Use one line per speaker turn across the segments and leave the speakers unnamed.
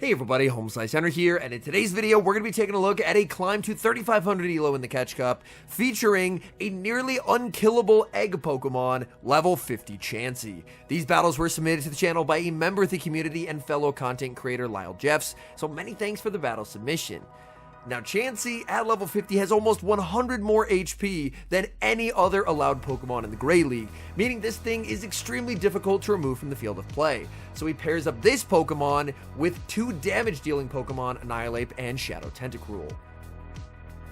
Hey everybody, HomeSliceHenry here, and in today's video, we're going to be taking a look at a climb to 3,500 ELO in the Catch Cup, featuring a nearly unkillable egg Pokemon, level 50 Chansey. These battles were submitted to the channel by a member of the community and fellow content creator Lyle Jeffs, so many thanks for the battle submission. Now, Chansey at level 50 has almost 100 more HP than any other allowed Pokemon in the Gray League, meaning this thing is extremely difficult to remove from the field of play. So he pairs up this Pokemon with two damage-dealing Pokemon, Annihilate and Shadow Tentacruel.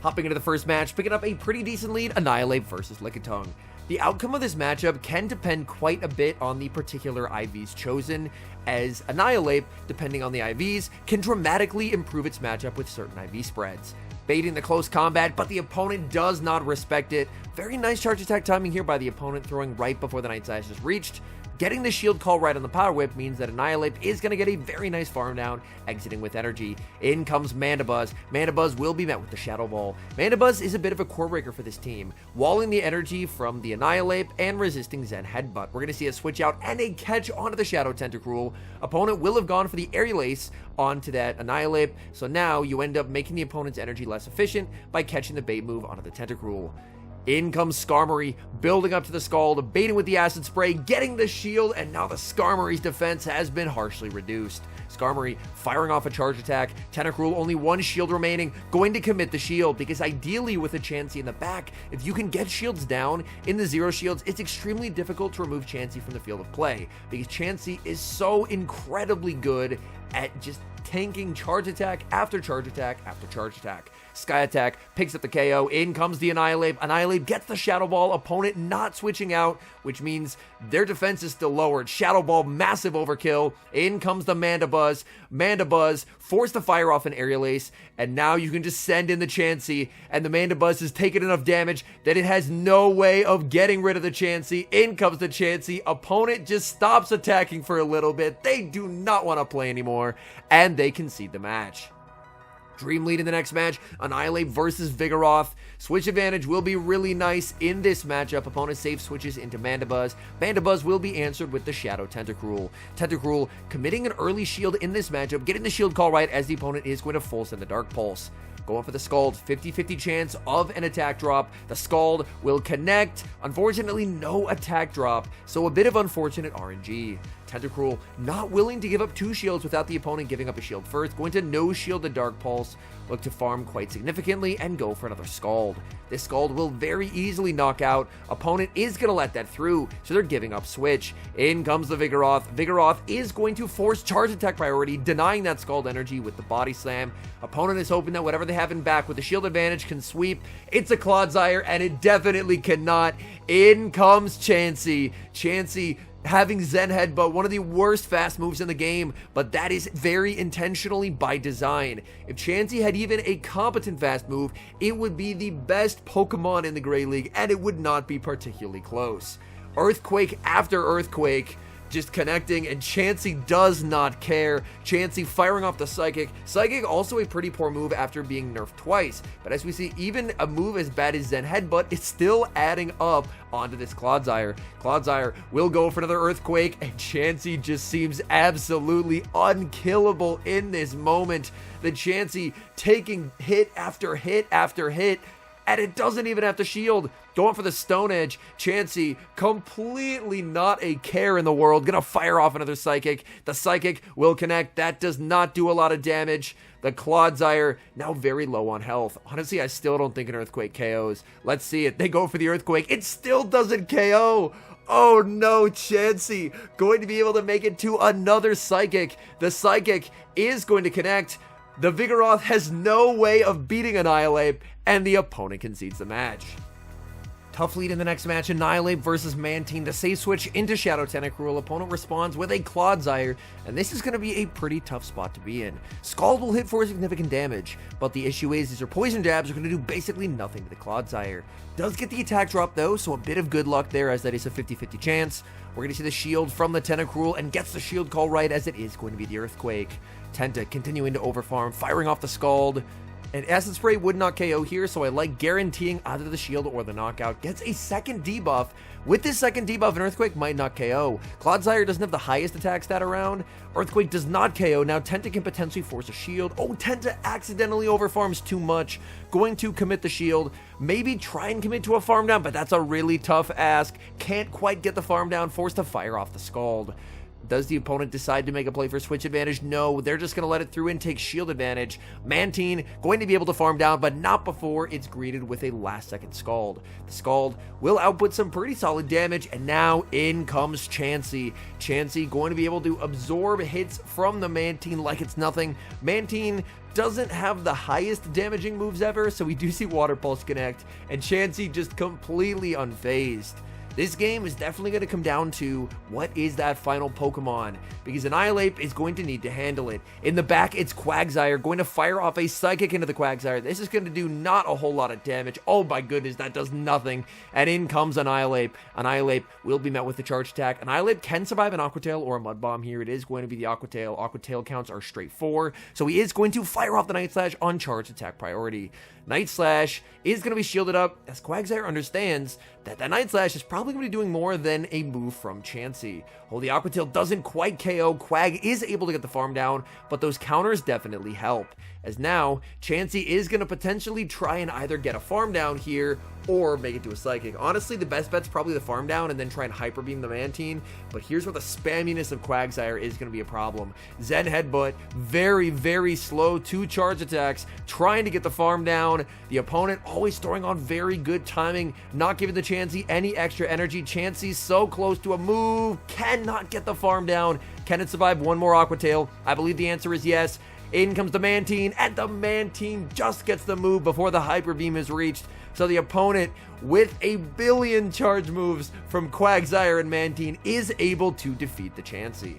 Hopping into the first match, picking up a pretty decent lead, Annihilate versus Lickitung. The outcome of this matchup can depend quite a bit on the particular IVs chosen, as Annihilate, depending on the IVs, can dramatically improve its matchup with certain IV spreads. Baiting the close combat, but the opponent does not respect it. Very nice charge attack timing here by the opponent, throwing right before the Night Sash is reached. Getting the shield call right on the Power Whip means that Annihilate is going to get a very nice farm down, exiting with energy. In comes Mandibuzz. Mandibuzz will be met with the Shadow Ball. Mandibuzz is a bit of a core breaker for this team, walling the energy from the Annihilate and resisting Zen Headbutt. We're going to see a switch out and a catch onto the Shadow Tentacruel. Opponent will have gone for the Aerial Ace onto that Annihilate, so now you end up making the opponent's energy less efficient by catching the bait move onto the Tentacruel. In comes Skarmory, building up to the Scald, baiting with the Acid Spray, getting the shield, and now the Skarmory's defense has been harshly reduced. Skarmory firing off a charge attack, Tentacruel only one shield remaining, going to commit the shield, because ideally with a Chansey in the back, if you can get shields down in the zero shields, it's extremely difficult to remove Chansey from the field of play, because Chansey is so incredibly good at just tanking charge attack after charge attack after charge attack. Sky Attack picks up the KO. In comes the Annihilate. Annihilate gets the Shadow Ball. Opponent not switching out, which means their defense is still lowered. Shadow Ball, massive overkill. In comes the Mandibuzz. Mandibuzz forced to fire off an Aerial Ace, and now you can just send in the Chansey, and the Mandibuzz has taken enough damage that it has no way of getting rid of the Chansey. In comes the Chansey. Opponent just stops attacking for a little bit. They do not want to play anymore, and they concede the match. Dream lead in the next match, Annihilate versus Vigoroth. Switch advantage will be really nice in this matchup. Opponent safe switches into Mandibuzz. Mandibuzz will be answered with the Shadow Tentacruel. Tentacruel committing an early shield in this matchup, getting the shield call right as the opponent is going to full send the Dark Pulse. Going for the Scald, 50-50 chance of an attack drop. The Scald will connect. Unfortunately, no attack drop, so a bit of unfortunate RNG. Tentacruel not willing to give up two shields without the opponent giving up a shield first, going to no shield the Dark Pulse, look to farm quite significantly, and go for another Scald. This Scald will very easily knock out. Opponent is going to let that through, so they're giving up switch. In comes the Vigoroth. Vigoroth is going to force charge attack priority, denying that Scald energy with the Body Slam. Opponent is hoping that whatever they have in back with the shield advantage can sweep. It's a Clodsire, and it definitely cannot. In comes Chansey. Chansey having Zen Headbutt, one of the worst fast moves in the game, but that is very intentionally by design. If Chansey had even a competent fast move, it would be the best Pokemon in the Gray League, and it would not be particularly close. Earthquake after Earthquake, just connecting, and Chansey does not care. Chansey firing off the Psychic. Psychic also a pretty poor move after being nerfed twice, but as we see, even a move as bad as Zen Headbutt is still adding up onto this Clodsire. Clodsire will go for another Earthquake, and Chansey just seems absolutely unkillable in this moment. The Chansey taking hit after hit after hit, and it doesn't even have to shield. Going for the Stone Edge. Chansey, completely not a care in the world. Gonna fire off another Psychic. The Psychic will connect. That does not do a lot of damage. The Clodsire, now very low on health. Honestly, I still don't think an Earthquake KOs. Let's see it. They go for the Earthquake. It still doesn't KO. Oh no, Chansey going to be able to make it to another Psychic. The Psychic is going to connect. The Vigoroth has no way of beating Annihilate, and the opponent concedes the match. Tough lead in the next match, Annihilate versus Mantine. The safe switch into Shadow Tentacruel. Opponent responds with a Clodsire, and this is going to be a pretty tough spot to be in. Scald will hit for significant damage, but the issue is your poison jabs are going to do basically nothing to the Clodsire. Does get the attack drop though, so a bit of good luck there, as that is a 50-50 chance. We're going to see the shield from the Tentacruel, and gets the shield call right as it is going to be the Earthquake. Tenta continuing to overfarm, firing off the Scald. And Acid Spray would not KO here, so I like guaranteeing either the shield or the knockout. Gets a second debuff. With this second debuff, an Earthquake might not KO. Clodsire doesn't have the highest attack stat around. Earthquake does not KO. Now Tenta can potentially force a shield. Oh, Tenta accidentally overfarms too much. Going to commit the shield. Maybe try and commit to a farm down, but that's a really tough ask. Can't quite get the farm down. Forced to fire off the Scald. Does the opponent decide to make a play for switch advantage? No, they're just going to let it through and take shield advantage. Mantine going to be able to farm down, but not before it's greeted with a last second Scald. The Scald will output some pretty solid damage, and now in comes Chansey. Chansey going to be able to absorb hits from the Mantine like it's nothing. Mantine doesn't have the highest damaging moves ever, so we do see Water Pulse connect, and Chansey just completely unfazed. This game is definitely going to come down to what is that final Pokemon, because Annihilate is going to need to handle it. In the back, it's Quagsire going to fire off a Psychic into the Quagsire. This is going to do not a whole lot of damage. Oh my goodness, that does nothing. And in comes Annihilate. Annihilate will be met with the charge attack. Annihilate can survive an Aqua Tail or a Mud Bomb here. It is going to be the Aqua Tail. Aqua Tail counts are straight 4, so he is going to fire off the Night Slash on charge attack priority. Night Slash is going to be shielded up, as Quagsire understands that that Night Slash is probably going to be doing more than a move from Chansey. While the Aqua Tail doesn't quite KO, Quag is able to get the farm down, but those counters definitely help. As now, Chansey is going to potentially try and either get a farm down here or make it to a Psychic. Honestly, the best bet's probably the farm down and then try and Hyper Beam the Mantine, but here's where the spamminess of Quagsire is going to be a problem. Zen Headbutt, very, very slow 2 charge attacks, trying to get the farm down. The opponent always throwing on very good timing, not giving the Chansey any extra energy. Chansey's so close to a move, cannot get the farm down. Can it survive one more Aqua Tail? I believe the answer is yes. In comes the Mantine, and the Mantine just gets the move before the Hyper Beam is reached. So the opponent, with a billion charge moves from Quagsire and Mantine, is able to defeat the Chansey.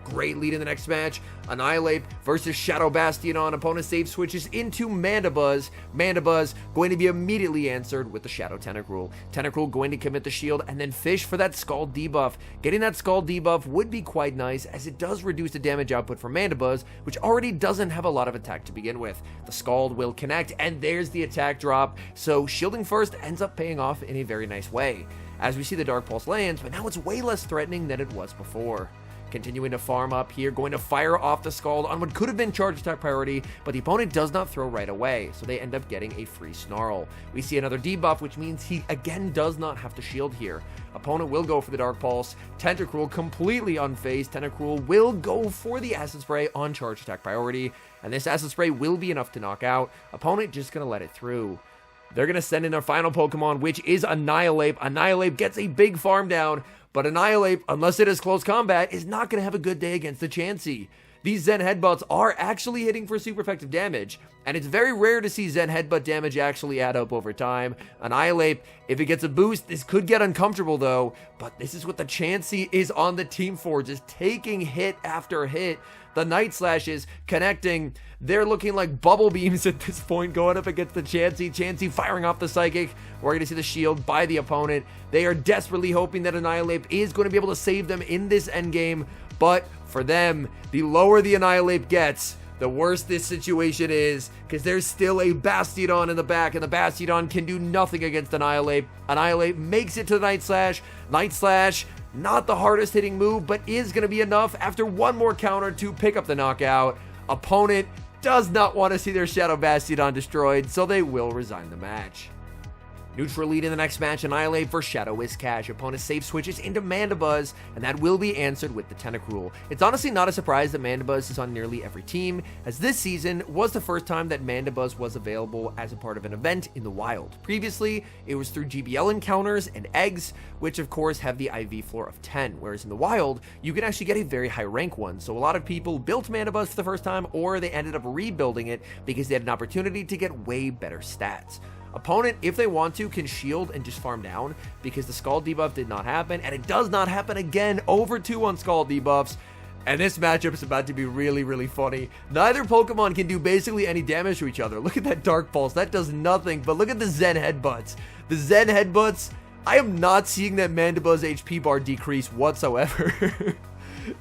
Great lead in the next match. Annihilate versus Shadow Bastion. Opponent save switches into Mandibuzz. Mandibuzz going to be immediately answered with the Shadow Tentacruel. Tentacruel going to commit the shield and then fish for that Scald debuff. Getting that Scald debuff would be quite nice, as it does reduce the damage output for Mandibuzz, which already doesn't have a lot of attack to begin with. The Scald will connect, and there's the attack drop. So shielding first ends up paying off in a very nice way, as we see the Dark Pulse lands, but now it's way less threatening than it was before. Continuing to farm up here, going to fire off the Scald on what could have been charge attack priority, but the opponent does not throw right away, so they end up getting a free Snarl. We see another debuff, which means he again does not have to shield here. Opponent will go for the Dark Pulse. Tentacruel completely unfazed. Tentacruel will go for the Acid Spray on charge attack priority, and this Acid Spray will be enough to knock out. Opponent just going to let it through. They're going to send in their final Pokemon, which is Annihilate. Annihilate gets a big farm down, but Annihilate, unless it is close combat, is not going to have a good day against the Chansey. These Zen Headbutts are actually hitting for super effective damage, and it's very rare to see Zen Headbutt damage actually add up over time. Annihilate, if it gets a boost, this could get uncomfortable though, but this is what the Chansey is on the team for, just taking hit after hit. The Night Slashes connecting. They're looking like bubble beams at this point, going up against the Chansey. Chansey firing off the Psychic. We're going to see the shield by the opponent. They are desperately hoping that Annihilate is going to be able to save them in this endgame, but for them, the lower the Annihilate gets, the worse this situation is, because there's still a Bastiodon in the back, and the Bastiodon can do nothing against Annihilate. Annihilate makes it to the Night Slash. Night Slash, not the hardest hitting move, but is going to be enough after one more counter to pick up the knockout. Opponent does not want to see their Shadow Bastiodon destroyed, so they will resign the match. Neutral lead in the next match, Annihilate for Shadow Whiscash. Opponent save switches into Mandibuzz, and that will be answered with the Tentacruel. It's honestly not a surprise that Mandibuzz is on nearly every team, as this season was the first time that Mandibuzz was available as a part of an event in the wild. Previously, it was through GBL encounters and eggs, which of course have the IV floor of 10, whereas in the wild, you can actually get a very high rank one. So a lot of people built Mandibuzz for the first time, or they ended up rebuilding it because they had an opportunity to get way better stats. Opponent, if they want to, can shield and just farm down, because the Scald debuff did not happen, and it does not happen again. Over 2 on Scald debuffs, and this matchup is about to be really, really funny. Neither Pokemon can do basically any damage to each other. Look at that Dark Pulse, that does nothing, but look at the Zen Headbutts. The Zen Headbutts, I am not seeing that Mandibuzz HP bar decrease whatsoever.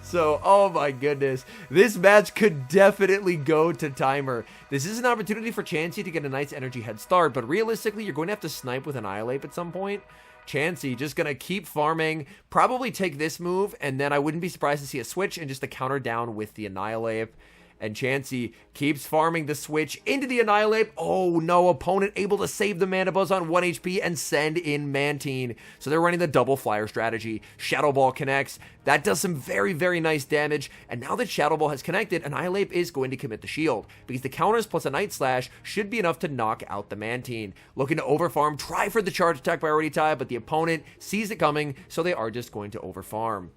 So, oh my goodness. This match could definitely go to timer. This is an opportunity for Chansey to get a nice energy head start, but realistically, you're going to have to snipe with Annihilate at some point. Chansey just going to keep farming, probably take this move, and then I wouldn't be surprised to see a switch and just a counter down with the Annihilate. And Chansey keeps farming the switch into the Annihilate. Oh no, opponent able to save the Mana Buzz on 1 HP and send in Mantine. So they're running the double flyer strategy. Shadow Ball connects. That does some very, very nice damage. And now that Shadow Ball has connected, Annihilate is going to commit the shield, because the counters plus a Night Slash should be enough to knock out the Mantine. Looking to overfarm, try for the charge attack priority tie, but the opponent sees it coming, so they are just going to overfarm.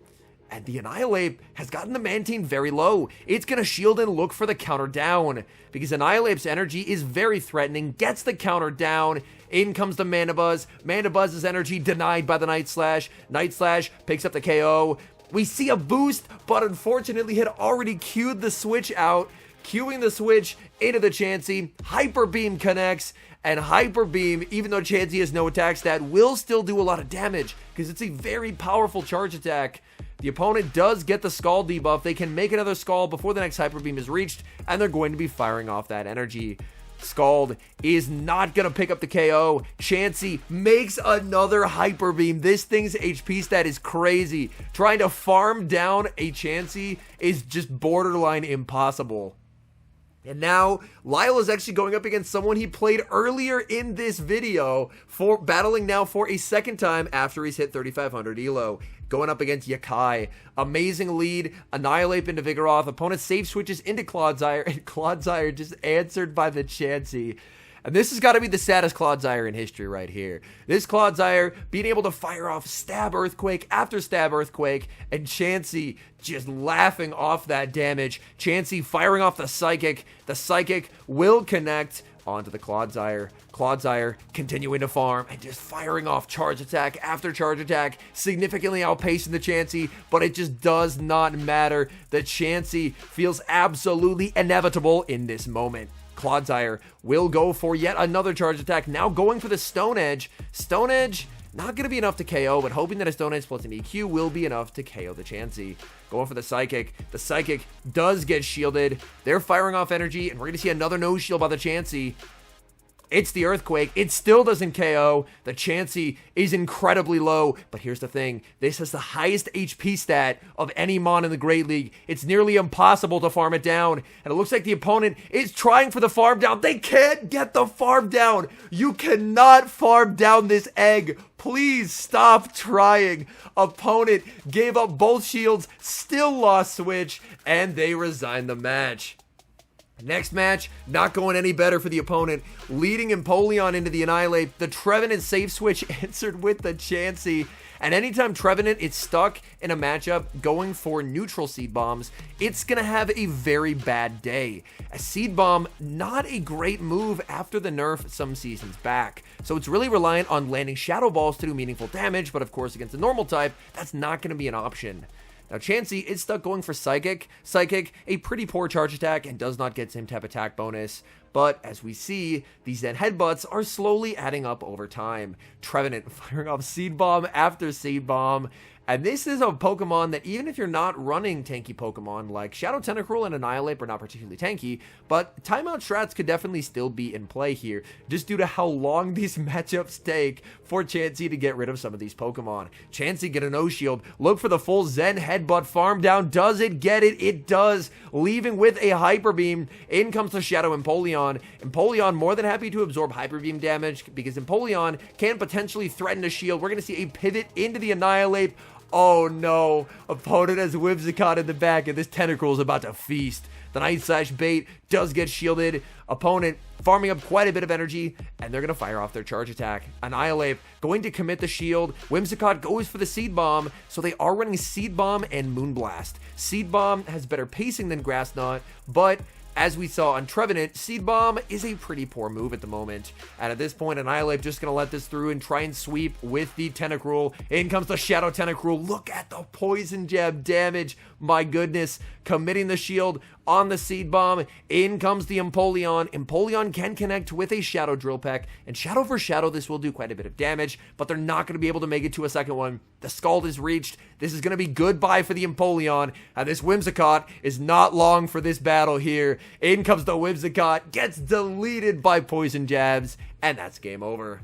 And the Annihilate has gotten the Mantine very low. It's going to shield and look for the counter down, because Annihilate's energy is very threatening, gets the counter down. In comes the Mana Buzz. Mana Buzz's energy denied by the Night Slash. Night Slash picks up the KO. We see a boost, but unfortunately had already queued the switch out. Queuing the switch into the Chansey. Hyper Beam connects. And Hyper Beam, even though Chansey has no attack stat, will still do a lot of damage, because it's a very powerful charge attack. The opponent does get the Scald debuff. They can make another Scald before the next Hyper Beam is reached, and they're going to be firing off that energy. Scald is not going to pick up the KO. Chansey makes another Hyper Beam. This thing's HP stat is crazy. Trying to farm down a Chansey is just borderline impossible. And now, Lyle is actually going up against someone he played earlier in this video, for battling now for a second time after he's hit 3,500 ELO. Going up against Yakai. Amazing lead. Annihilate into Vigoroth. Opponent safe switches into Clodsire, and Clodsire just answered by the Chansey. And this has got to be the saddest Clodsire in history right here. This Clodsire being able to fire off Stab Earthquake after Stab Earthquake, and Chansey just laughing off that damage. Chansey firing off the Psychic. The Psychic will connect onto the Clodsire. Clodsire continuing to farm and just firing off charge attack after charge attack, significantly outpacing the Chansey, but it just does not matter. The Chansey feels absolutely inevitable in this moment. Clodsire will go for yet another charge attack, now going for the Stone Edge. Stone Edge, not going to be enough to KO, but hoping that a Stone Edge plus an EQ will be enough to KO the Chansey. Going for the Psychic. The Psychic does get shielded. They're firing off energy, and we're going to see another no shield by the Chansey. It's the Earthquake. It still doesn't KO. The Chansey is incredibly low, but here's the thing. This has the highest HP stat of any Mon in the Great League. It's nearly impossible to farm it down, and it looks like the opponent is trying for the farm down. They can't get the farm down. You cannot farm down this egg. Please stop trying. Opponent gave up both shields, still lost switch, and they resigned the match. Next match, not going any better for the opponent. Leading Empoleon into the Annihilate. The Trevenant safe switch answered with the Chansey. And anytime Trevenant is stuck in a matchup going for neutral Seed Bombs, it's going to have a very bad day. A Seed Bomb, not a great move after the nerf some seasons back. So it's really reliant on landing Shadow Balls to do meaningful damage, but of course against the normal type, that's not going to be an option. Now, Chansey is stuck going for Psychic. Psychic, a pretty poor charge attack and does not get same type attack bonus. But as we see, these then headbutts are slowly adding up over time. Trevenant firing off Seed Bomb after Seed Bomb. And this is a Pokemon that even if you're not running tanky Pokemon like Shadow Tentacruel and Annihilate are not particularly tanky, but timeout strats could definitely still be in play here, just due to how long these matchups take for Chansey to get rid of some of these Pokemon. Chansey get a no shield, look for the full Zen headbutt, farm down, does it get it? It does, leaving with a Hyper Beam. In comes the Shadow Empoleon. Empoleon more than happy to absorb Hyper Beam damage, because Empoleon can potentially threaten a shield. We're going to see a pivot into the Annihilate. Oh no, opponent has Whimsicott in the back, and this Tentacruel is about to feast. The Night Slash bait does get shielded. Opponent farming up quite a bit of energy, and they're going to fire off their charge attack. Annihilate going to commit the shield. Whimsicott goes for the Seed Bomb, so they are running Seed Bomb and Moonblast. Seed Bomb has better pacing than Grass Knot, but as we saw on Trevenant, Seed Bomb is a pretty poor move at the moment. And at this point, Annihilate just going to let this through and try and sweep with the Tentacruel. In comes the Shadow Tentacruel. Look at the Poison Jab damage. My goodness. Committing the shield on the Seed Bomb. In comes the Empoleon. Empoleon can connect with a Shadow Drill Peck, and Shadow for Shadow, this will do quite a bit of damage, but they're not going to be able to make it to a second one. The Scald is reached. This is going to be goodbye for the Empoleon, and this Whimsicott is not long for this battle here. In comes the Whimsicott, gets deleted by Poison Jabs, and that's game over.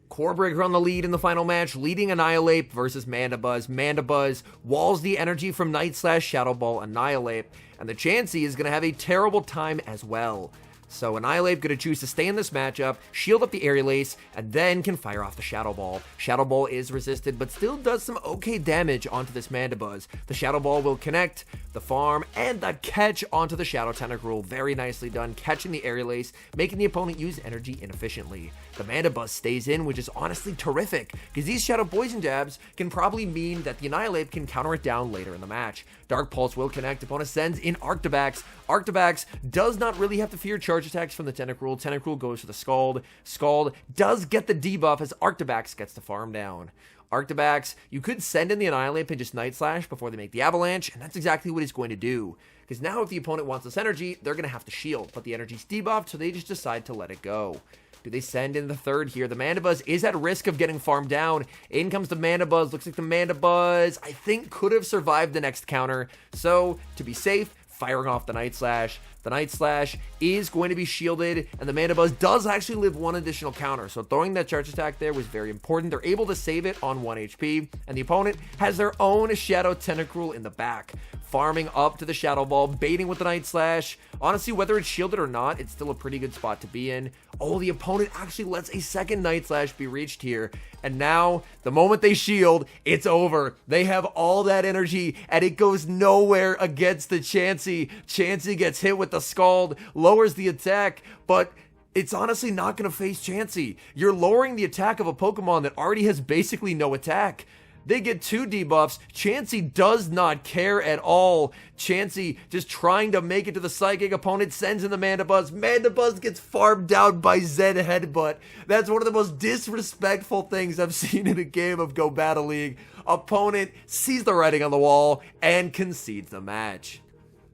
Corebreaker on the lead in the final match, leading Annihilate versus Mandibuzz. Mandibuzz walls the energy from Night Slash, Shadow Ball, Annihilate, and the Chansey is going to have a terrible time as well. So Annihilate going to choose to stay in this matchup, shield up the Aerial Ace, and then can fire off the Shadow Ball. Shadow Ball is resisted, but still does some okay damage onto this Mandibuzz. The Shadow Ball will connect the farm and the catch onto the Shadow Tentacruel. Very nicely done, catching the Aerial Ace, making the opponent use energy inefficiently. The Mandibuzz stays in, which is honestly terrific, because these Shadow Poison Jabs can probably mean that the Annihilate can counter it down later in the match. Dark Pulse will connect, opponent sends in Arctibax. Arctibax does not really have to fear charge attacks from the Tentacruel. Tentacruel goes for the Scald. Scald does get the debuff as Arctibax gets the farm down. Arctibax, you could send in the Annihilate and just Night Slash before they make the Avalanche, and that's exactly what he's going to do. Because now if the opponent wants this energy, they're going to have to shield, but the energy's debuffed, so they just decide to let it go. Do they send in the third here? The Mandibuzz is at risk of getting farmed down. In comes the Mandibuzz. Looks like the Mandibuzz, I think, could have survived the next counter. So, to be safe, firing off the Night Slash. The Night Slash is going to be shielded, and the Mandibuzz does actually live one additional counter, so throwing that charge attack there was very important. They're able to save it on 1 HP, and the opponent has their own Shadow Tentacruel in the back, farming up to the Shadow Ball, baiting with the Night Slash. Honestly, whether it's shielded or not, it's still a pretty good spot to be in. Oh, the opponent actually lets a second Night Slash be reached here, and now, the moment they shield, it's over. They have all that energy, and it goes nowhere against the Chansey. Chansey gets hit with the Scald, lowers the attack, but it's honestly not going to face Chansey. You're lowering the attack of a Pokemon that already has basically no attack. They get 2 debuffs. Chansey does not care at all. Chansey just trying to make it to the Psychic. Opponent sends in the Mandibuzz. Mandibuzz gets farmed down by Zen Headbutt. That's one of the most disrespectful things I've seen in a game of Go Battle League. Opponent sees the writing on the wall and concedes the match.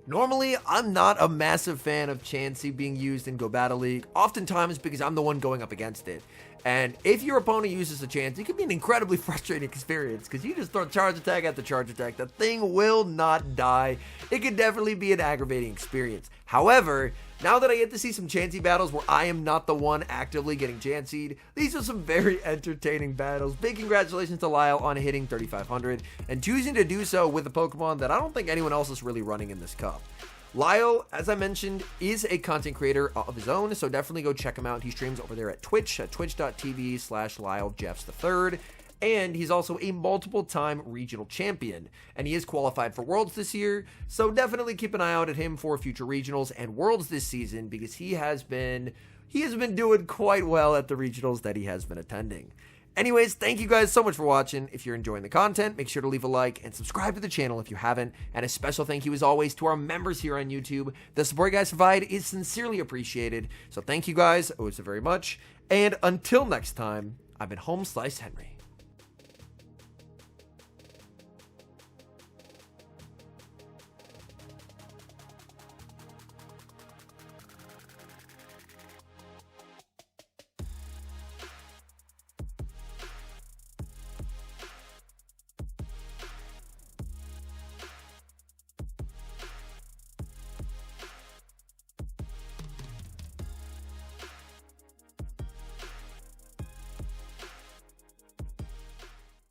Normally, I'm not a massive fan of Chansey being used in Go Battle League, oftentimes because I'm the one going up against it. And if your opponent uses a Chansey, it can be an incredibly frustrating experience because you just throw charge attack after charge attack. The thing will not die. It can definitely be an aggravating experience. However, now that I get to see some Chansey battles where I am not the one actively getting Chansey'd, these are some very entertaining battles. Big congratulations to Lyle on hitting 3,500 and choosing to do so with a Pokemon that I don't think anyone else is really running in this cup. Lyle, as I mentioned, is a content creator of his own, so definitely go check him out. He streams over there at Twitch, at twitch.tv/LyleJeffs3rd, and he's also a multiple-time regional champion, and he is qualified for Worlds this year, so definitely keep an eye out at him for future regionals and Worlds this season, because he has been doing quite well at the regionals that he has been attending. Anyways, thank you guys so much for watching. If you're enjoying the content, make sure to leave a like and subscribe to the channel if you haven't. And a special thank you as always to our members here on YouTube. The support you guys provide is sincerely appreciated. So thank you guys, always so very much. And until next time, I've been HomeSliceHenry.